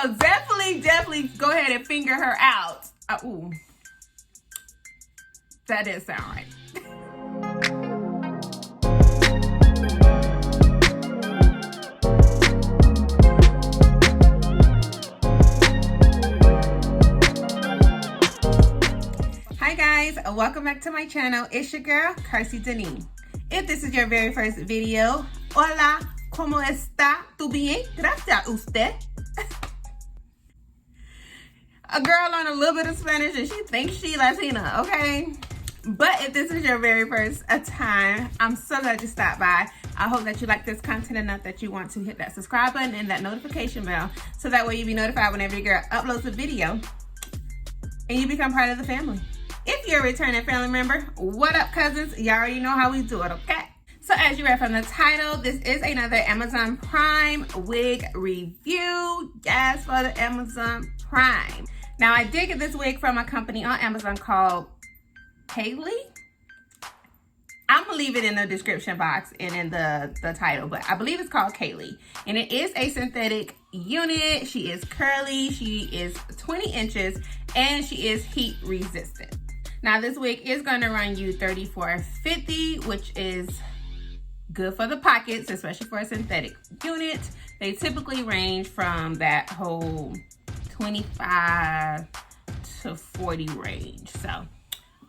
So definitely go ahead and finger her out. Ooh, that did sound right. Hi guys, welcome back to my channel. It's your girl, Klaiyi Denise. If this is your very first video, hola, ¿cómo está? ¿Tú bien? Gracias usted. A girl learned a little bit of Spanish and she thinks she Latina, okay? But if this is your very first time, I'm so glad you stopped by. I hope that you like this content enough that you want to hit that subscribe button and that notification bell so that way you'll be notified whenever your girl uploads a video and you become part of the family. If you're a returning family member, what up, cousins? You already know how we do it, okay? So as you read from the title, this is another Amazon Prime wig review. Yes, for the Amazon Prime. Now, I did get this wig from a company on Amazon called Klaiyi. I'm gonna leave it in the description box and in the title, but I believe it's called Klaiyi. And it is a synthetic unit. She is curly, she is 20 inches, and she is heat resistant. Now, this wig is gonna run you $34.50, which is good for the pockets, especially for a synthetic unit. They typically range from that whole 25 to 40 range. So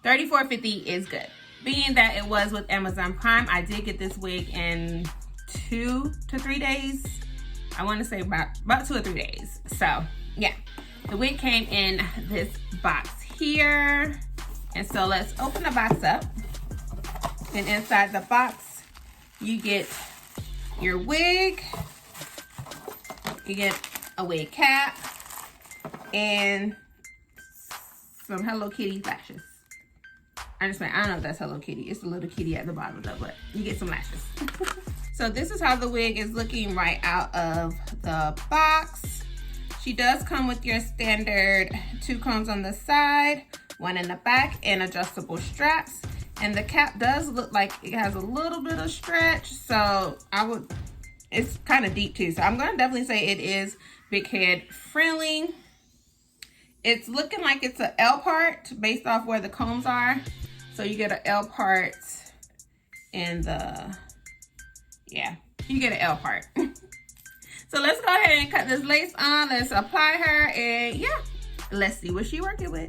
$34.50 is good. Being that it was with Amazon Prime, I did get this wig in 2 to 3 days. I want to say about 2 or 3 days. So yeah, the wig came in this box here. And so let's open the box up. And inside the box, you get your wig. You get a wig cap and some Hello Kitty lashes. I don't know if that's Hello Kitty. It's a little kitty at the bottom though, but you get some lashes. So this is how the wig is looking right out of the box. She does come with your standard 2 combs on the side, 1 in the back, and adjustable straps. And the cap does look like it has a little bit of stretch, so it's kind of deep too. So I'm gonna definitely say it is big head friendly. It's looking like it's an L part based off where the combs are. So you get an L part in the, yeah, you get an L part. So let's go ahead and cut this lace on. Let's apply her and yeah, let's see what she's working with.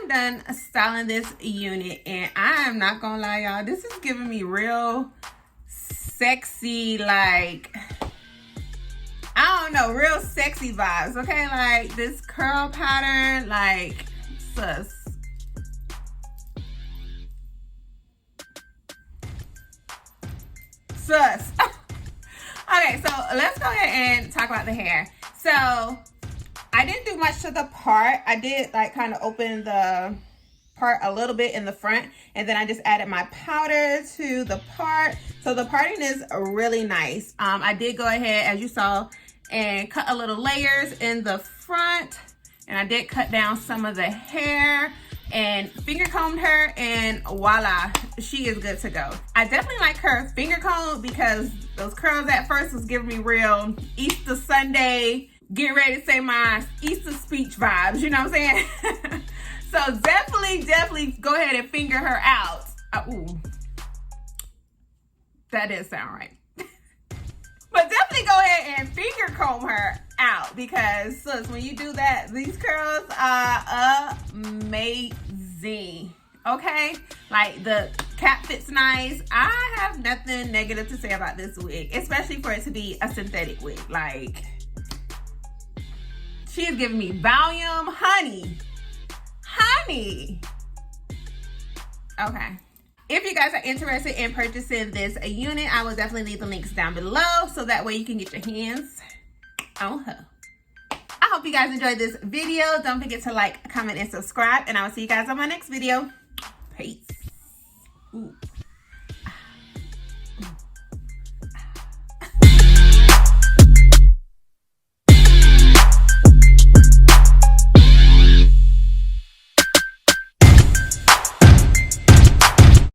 I'm done styling this unit, and I am not gonna lie, y'all, this is giving me real sexy, like, I don't know, real sexy vibes, okay? Like, this curl pattern, like, sus. Sus. Okay, so let's go ahead and talk about the hair. So I didn't do much to the part. I did like kind of open the part a little bit in the front, and then I just added my powder to the part. So the parting is really nice. I did go ahead, as you saw, and cut a little layers in the front, and I did cut down some of the hair and finger combed her, and voila, she is good to go. I definitely like her finger comb because those curls at first was giving me real Easter Sunday, get ready to say my Easter speech vibes, you know what I'm saying? So definitely go ahead and finger her out. Ooh, that didn't sound right. But definitely go ahead and finger comb her out, because sis, when you do that, these curls are amazing. Okay, like the cap fits nice. I have nothing negative to say about this wig, especially for it to be a synthetic wig. Like, she is giving me volume, honey. Okay. If you guys are interested in purchasing this unit, I will definitely leave the links down below so that way you can get your hands on her. I hope you guys enjoyed this video. Don't forget to like, comment, and subscribe, and I will see you guys on my next video. Peace. Ooh.